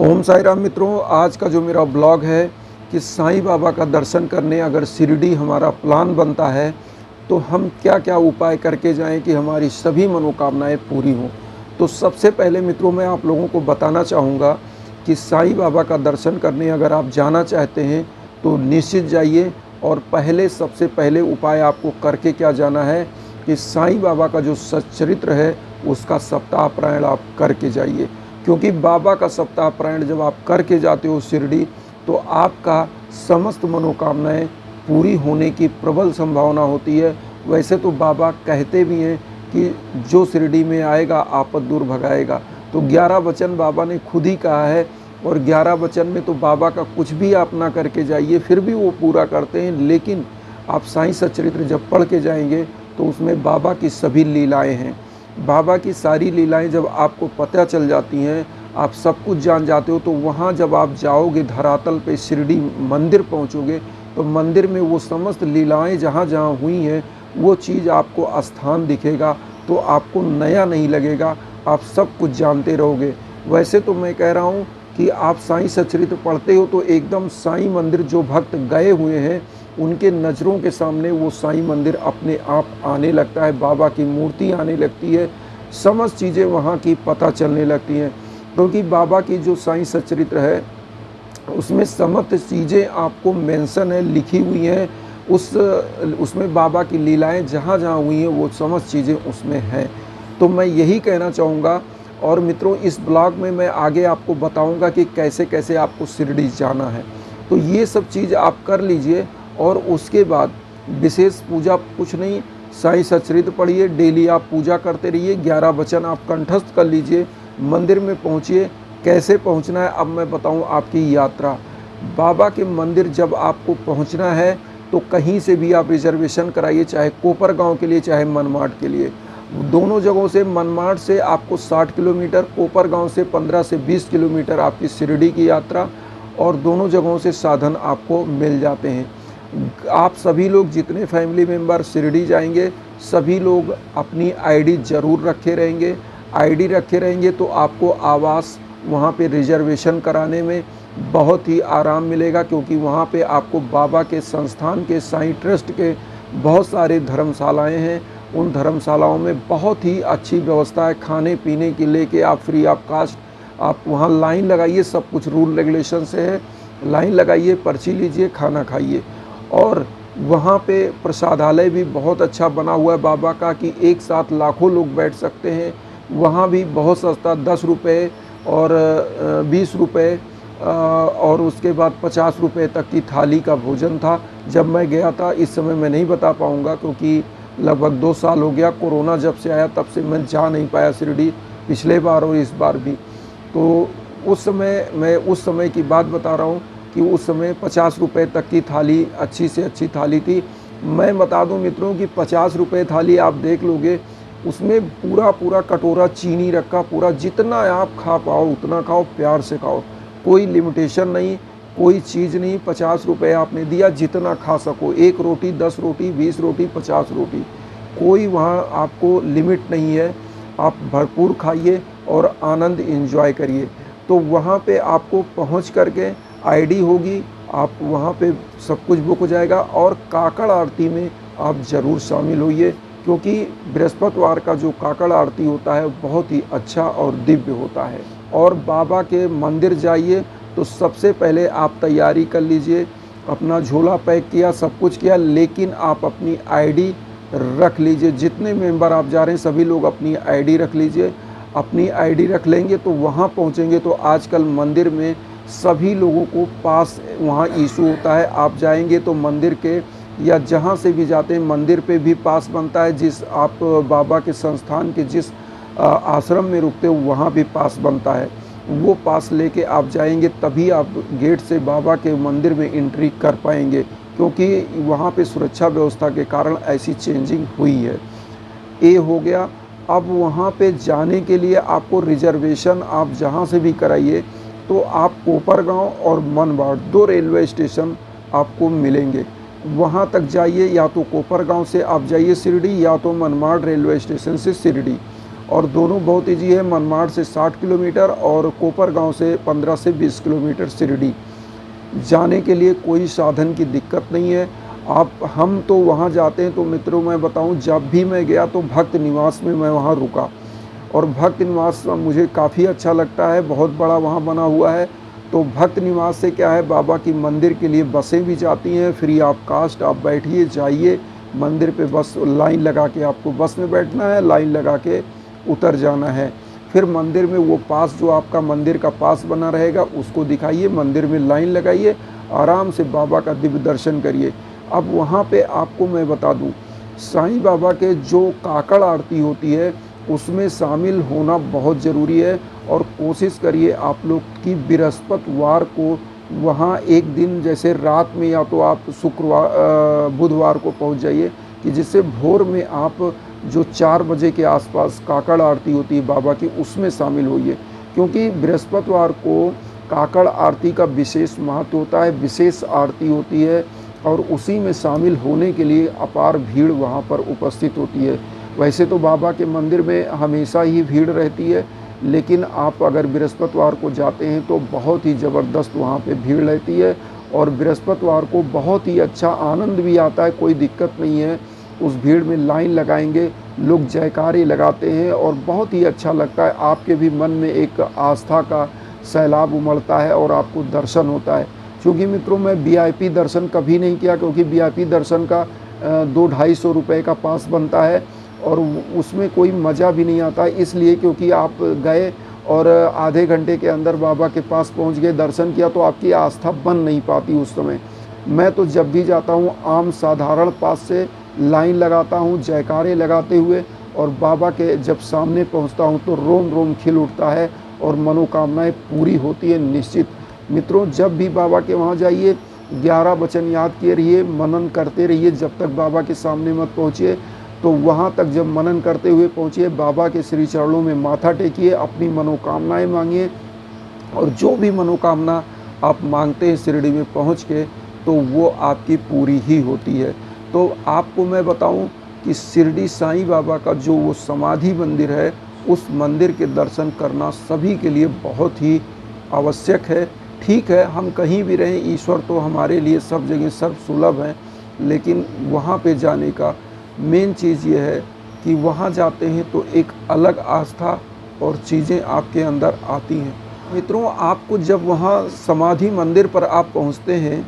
ओम साई राम मित्रों, आज का जो मेरा ब्लॉग है कि साईं बाबा का दर्शन करने अगर शिरडी हमारा प्लान बनता है तो हम क्या क्या उपाय करके जाएं कि हमारी सभी मनोकामनाएं पूरी हों। तो सबसे पहले मित्रों मैं आप लोगों को बताना चाहूँगा कि साईं बाबा का दर्शन करने अगर आप जाना चाहते हैं तो निश्चित जाइए। और सबसे पहले उपाय आपको करके क्या जाना है कि साईं बाबा का जो सच्चरित्र है उसका सप्ताह पारायण आप करके जाइए, क्योंकि बाबा का सप्ताह पारायण जब आप करके जाते हो शिरडी तो आपका समस्त मनोकामनाएं पूरी होने की प्रबल संभावना होती है। वैसे तो बाबा कहते भी हैं कि जो शिरडी में आएगा आपद दूर भगाएगा, तो 11 वचन बाबा ने खुद ही कहा है। और 11 वचन में तो बाबा का कुछ भी आप ना करके जाइए फिर भी वो पूरा करते हैं, लेकिन आप साईं सच्चरित्र जब पढ़ के जाएंगे तो उसमें बाबा की सभी लीलाएं हैं। बाबा की सारी लीलाएं जब आपको पता चल जाती हैं, आप सब कुछ जान जाते हो, तो वहाँ जब आप जाओगे धरातल पे शिरडी मंदिर पहुँचोगे तो मंदिर में वो समस्त लीलाएं जहाँ जहाँ हुई हैं वो चीज़ आपको स्थान दिखेगा, तो आपको नया नहीं लगेगा, आप सब कुछ जानते रहोगे। वैसे तो मैं कह रहा हूँ कि आप साईं सच्चरित्र पढ़ते हो तो एकदम साईं मंदिर जो भक्त गए हुए हैं उनके नज़रों के सामने वो साईं मंदिर अपने आप आने लगता है, बाबा की मूर्ति आने लगती है, समस्त चीज़ें वहाँ की पता चलने लगती हैं। क्योंकि बाबा की जो साईं सच्चरित्र है उसमें समस्त चीज़ें आपको मेंशन है, लिखी हुई हैं। उसमें बाबा की लीलाएं जहाँ जहाँ हुई हैं वो समस्त चीज़ें उसमें हैं। तो मैं यही कहना चाहूँगा। और मित्रों इस ब्लॉग में मैं आगे आपको बताऊँगा कि कैसे कैसे आपको शिरडी जाना है, तो ये सब चीज़ आप कर लीजिए। और उसके बाद विशेष पूजा कुछ नहीं, साईं सच्चरित्र पढ़िए, डेली आप पूजा करते रहिए, 11 वचन आप कंठस्थ कर लीजिए, मंदिर में पहुँचिए। कैसे पहुँचना है अब मैं बताऊँ आपकी यात्रा। बाबा के मंदिर जब आपको पहुँचना है तो कहीं से भी आप रिजर्वेशन कराइए, चाहे कोपर गांव के लिए चाहे मनमाड के लिए। दोनों जगहों से, मनमाड से आपको 60 किलोमीटर, कोपर गांव से 15 से 20 किलोमीटर आपकी शिरडी की यात्रा, और दोनों जगहों से साधन आपको मिल जाते हैं। आप सभी लोग जितने फैमिली मेम्बर शिरडी जाएंगे सभी लोग अपनी आईडी ज़रूर रखे रहेंगे। आईडी रखे रहेंगे तो आपको आवास वहाँ पे रिजर्वेशन कराने में बहुत ही आराम मिलेगा, क्योंकि वहाँ पे आपको बाबा के संस्थान के साईं ट्रस्ट के बहुत सारे धर्मशालाएं हैं। उन धर्मशालाओं में बहुत ही अच्छी व्यवस्था है, खाने पीने की लेके आप फ्री ऑफ कास्ट आप वहाँ लाइन लगाइए, सब कुछ रूल रेगुलेशन से है। लाइन लगाइए, पर्ची लीजिए, खाना खाइए। और वहाँ पे प्रसादालय भी बहुत अच्छा बना हुआ है बाबा का कि एक साथ लाखों लोग बैठ सकते हैं। वहाँ भी बहुत सस्ता 10 रुपये और 20 रुपये और उसके बाद 50 रुपये तक की थाली का भोजन था जब मैं गया था। इस समय मैं नहीं बता पाऊँगा क्योंकि लगभग 2 साल हो गया, कोरोना जब से आया तब से मैं जा नहीं पाया शिरडी, पिछले बार और इस बार भी। तो उस समय की बात बता रहा हूँ कि उस समय 50 रुपये तक की थाली, अच्छी से अच्छी थाली थी। मैं बता दूं मित्रों कि 50 रुपये थाली आप देख लोगे, उसमें पूरा कटोरा चीनी रखा, पूरा जितना आप खा पाओ उतना खाओ, प्यार से खाओ, कोई लिमिटेशन नहीं, कोई चीज़ नहीं। 50 रुपये आपने दिया, जितना खा सको, 1 रोटी, 10 रोटी, 20 रोटी, 50 रोटी, कोई वहाँ आपको लिमिट नहीं है। आप भरपूर खाइए और आनंद एंजॉय करिए। तो वहाँ पे आपको पहुँच करके आईडी होगी, आप वहाँ पे सब कुछ बुक हो जाएगा। और काकड़ आरती में आप ज़रूर शामिल होइए, क्योंकि बृहस्पतिवार का जो काकड़ आरती होता है बहुत ही अच्छा और दिव्य होता है। और बाबा के मंदिर जाइए तो सबसे पहले आप तैयारी कर लीजिए, अपना झोला पैक किया, सब कुछ किया, लेकिन आप अपनी आईडी रख लीजिए। जितने मेंबर आप जा रहे हैं सभी लोग अपनी आईडी रख लीजिए। अपनी आईडी रख लेंगे तो वहाँ पहुँचेंगे तो आजकल मंदिर में सभी लोगों को पास वहाँ इशू होता है। आप जाएंगे तो मंदिर के या जहाँ से भी जाते हैं मंदिर पे भी पास बनता है। जिस आप बाबा के संस्थान के जिस आश्रम में रुकते हो वहाँ भी पास बनता है। वो पास लेके आप जाएंगे तभी आप गेट से बाबा के मंदिर में एंट्री कर पाएंगे, क्योंकि वहाँ पे सुरक्षा व्यवस्था के कारण ऐसी चेंजिंग हुई है। ये हो गया। अब वहाँ पे जाने के लिए आपको रिजर्वेशन आप जहाँ से भी कराइए तो आप कोपरगांव और मनमाड 2 रेलवे स्टेशन आपको मिलेंगे। वहाँ तक जाइए, या तो कोपरगांव से आप जाइए शिरडी या तो मनमाड रेलवे स्टेशन से शिरडी। और दोनों बहुत ईजी है। मनमाड़ से 60 किलोमीटर और कोपरगांव से 15 से 20 किलोमीटर शिरडी जाने के लिए कोई साधन की दिक्कत नहीं है। हम तो वहाँ जाते हैं तो मित्रों मैं बताऊँ, जब भी मैं गया तो भक्त निवास में मैं वहाँ रुका, और भक्त निवास मुझे काफ़ी अच्छा लगता है, बहुत बड़ा वहाँ बना हुआ है। तो भक्त निवास से क्या है, बाबा की मंदिर के लिए बसें भी जाती हैं, फ्री ऑफ कास्ट। आप बैठिए, जाइए मंदिर पे, बस लाइन लगा के आपको बस में बैठना है, लाइन लगा के उतर जाना है। फिर मंदिर में वो पास जो आपका मंदिर का पास बना रहेगा उसको दिखाइए, मंदिर में लाइन लगाइए, आराम से बाबा का दिव्य दर्शन करिए। अब वहाँ पे आपको मैं बता दूँ, साईं बाबा के जो काकड़ आरती होती है उसमें शामिल होना बहुत ज़रूरी है, और कोशिश करिए आप लोग कि बृहस्पतिवार को वहाँ एक दिन, जैसे रात में, या तो आप बुधवार को पहुँच जाइए, कि जिससे भोर में आप जो 4 बजे के आसपास काकड़ आरती होती है बाबा की, उसमें शामिल होइए। क्योंकि बृहस्पतिवार को काकड़ आरती का विशेष महत्व होता है, विशेष आरती होती है, और उसी में शामिल होने के लिए अपार भीड़ वहाँ पर उपस्थित होती है। वैसे तो बाबा के मंदिर में हमेशा ही भीड़ रहती है, लेकिन आप अगर बृहस्पतिवार को जाते हैं तो बहुत ही ज़बरदस्त वहाँ पे भीड़ रहती है, और बृहस्पतिवार को बहुत ही अच्छा आनंद भी आता है, कोई दिक्कत नहीं है। उस भीड़ में लाइन लगाएंगे, लोग जयकारे लगाते हैं और बहुत ही अच्छा लगता है। आपके भी मन में एक आस्था का सैलाब उमड़ता है और आपको दर्शन होता है। क्योंकि मित्रों मैं वीआईपी दर्शन कभी नहीं किया, क्योंकि वीआईपी दर्शन का 200-250 रुपये का पास बनता है, और उसमें कोई मज़ा भी नहीं आता, इसलिए क्योंकि आप गए और आधे घंटे के अंदर बाबा के पास पहुंच गए, दर्शन किया, तो आपकी आस्था बन नहीं पाती उस समय। मैं तो जब भी जाता हूं आम साधारण पास से लाइन लगाता हूं, जयकारे लगाते हुए, और बाबा के जब सामने पहुंचता हूं तो रोम रोम खिल उठता है और मनोकामनाएं पूरी होती है निश्चित। मित्रों जब भी बाबा के वहाँ जाइए 11 वचन याद किए रहिए, मनन करते रहिए, जब तक बाबा के सामने मत पहुँचिए। तो वहाँ तक जब मनन करते हुए पहुँचिए, बाबा के श्री चरणों में माथा टेकिए, अपनी मनोकामनाएं मांगिए, और जो भी मनोकामना आप मांगते हैं शिरडी में पहुँच के, तो वो आपकी पूरी ही होती है। तो आपको मैं बताऊं कि शिरडी साईं बाबा का जो वो समाधि मंदिर है, उस मंदिर के दर्शन करना सभी के लिए बहुत ही आवश्यक है। ठीक है, हम कहीं भी रहें, ईश्वर तो हमारे लिए सब जगह सब सुलभ हैं, लेकिन वहाँ पे जाने का मेन चीज़ ये है कि वहाँ जाते हैं तो एक अलग आस्था और चीज़ें आपके अंदर आती हैं। मित्रों आपको जब वहाँ समाधि मंदिर पर आप पहुँचते हैं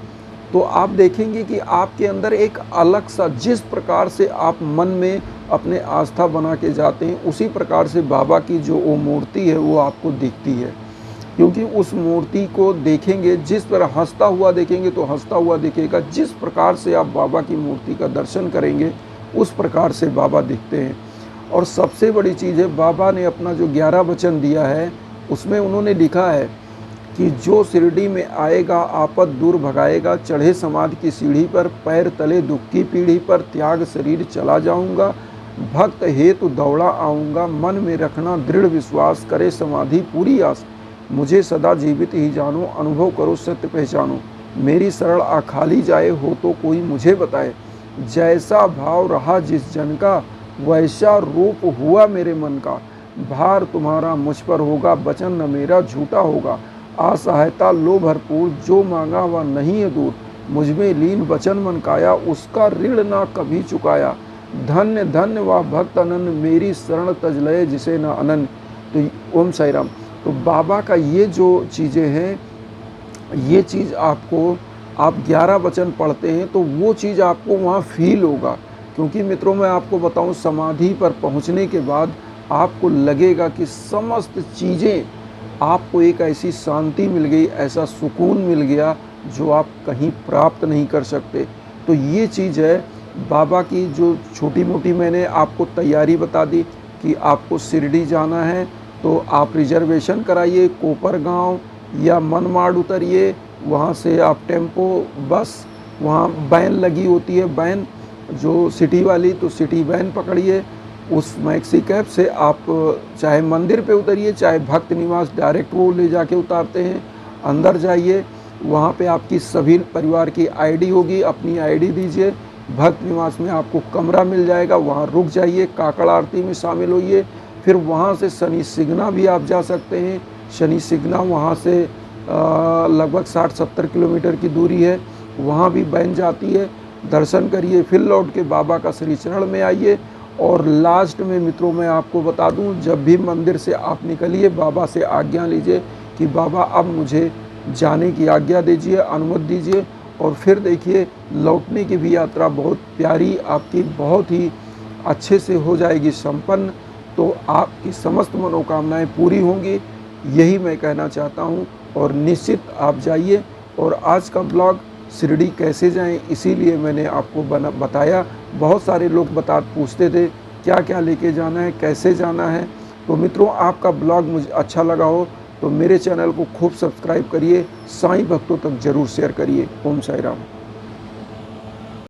तो आप देखेंगे कि आपके अंदर एक अलग सा, जिस प्रकार से आप मन में अपने आस्था बना के जाते हैं, उसी प्रकार से बाबा की जो वो मूर्ति है वो आपको दिखती है। क्योंकि उस मूर्ति को देखेंगे, जिस तरह हंसता हुआ देखेंगे तो हंसता हुआ दिखेगा, जिस प्रकार से आप बाबा की मूर्ति का दर्शन करेंगे उस प्रकार से बाबा दिखते हैं। और सबसे बड़ी चीज़ है, बाबा ने अपना जो 11 वचन दिया है उसमें उन्होंने लिखा है कि जो शिरडी में आएगा आपद दूर भगाएगा, चढ़े समाधि की सीढ़ी पर, पैर तले दुख की पीढ़ी पर, त्याग शरीर चला जाऊंगा, भक्त हेतु दौड़ा आऊँगा, मन में रखना दृढ़ विश्वास, करे समाधि पूरी आस, मुझे सदा जीवित ही जानो, अनुभव करो सत्य पहचानो, मेरी शरण आखाली जाए हो तो कोई मुझे बताए, जैसा भाव रहा जिस जन का, वैसा रूप हुआ मेरे मन का, भार तुम्हारा मुझ पर होगा, वचन न मेरा झूठा होगा, असहायता लो भरपूर, जो मांगा वह नहीं है दूर, मुझ में लीन वचन मन काया, उसका ऋण ना कभी चुकाया, धन्य धन्य वह भक्त अनन्य, मेरी शरण तजलय जिसे न अनन्य। तो ओम साई राम। तो बाबा का ये जो चीज़ें हैं, ये चीज़ आपको, आप 11 वचन पढ़ते हैं तो वो चीज़ आपको वहाँ फील होगा। क्योंकि मित्रों मैं आपको बताऊँ, समाधि पर पहुँचने के बाद आपको लगेगा कि समस्त चीज़ें, आपको एक ऐसी शांति मिल गई, ऐसा सुकून मिल गया जो आप कहीं प्राप्त नहीं कर सकते। तो ये चीज़ है बाबा की। जो छोटी मोटी मैंने आपको तैयारी बता दी कि आपको शिरडी जाना है तो आप रिजर्वेशन कराइए, कोपरगांव या मनमाड़ उतरिए, वहाँ से आप टेम्पो बस, वहाँ वैन लगी होती है, वैन जो सिटी वाली, तो सिटी वैन पकड़िए, उस मैक्सी कैब से आप चाहे मंदिर पे उतरिए, चाहे भक्त निवास डायरेक्ट वो ले जाके उतारते हैं, अंदर जाइए, वहाँ पे आपकी सभी परिवार की आईडी होगी, अपनी आईडी दीजिए, भक्त निवास में आपको कमरा मिल जाएगा, वहाँ रुक जाइए, काकड़ आरती में शामिल होइए, फिर वहाँ से शनि सिगना भी आप जा सकते हैं। शनि सिगना वहाँ से लगभग 60-70 किलोमीटर की दूरी है, वहाँ भी बहन जाती है। दर्शन करिए, फिर लौट के बाबा का श्री चरण में आइए। और लास्ट में मित्रों मैं आपको बता दूं, जब भी मंदिर से आप निकलिए बाबा से आज्ञा लीजिए कि बाबा अब मुझे जाने की आज्ञा दीजिए, अनुमति दीजिए। और फिर देखिए लौटने की भी यात्रा बहुत प्यारी आपकी बहुत ही अच्छे से हो जाएगी संपन्न। तो आपकी समस्त मनोकामनाएं पूरी होंगी, यही मैं कहना चाहता हूं। और निश्चित आप जाइए। और आज का ब्लॉग शिरडी कैसे जाएं इसीलिए मैंने आपको बताया। बहुत सारे लोग पूछते थे क्या क्या लेके जाना है, कैसे जाना है। तो मित्रों आपका ब्लॉग मुझे अच्छा लगा हो तो मेरे चैनल को खूब सब्सक्राइब करिए, साईं भक्तों तक ज़रूर शेयर करिए। ओम साई राम।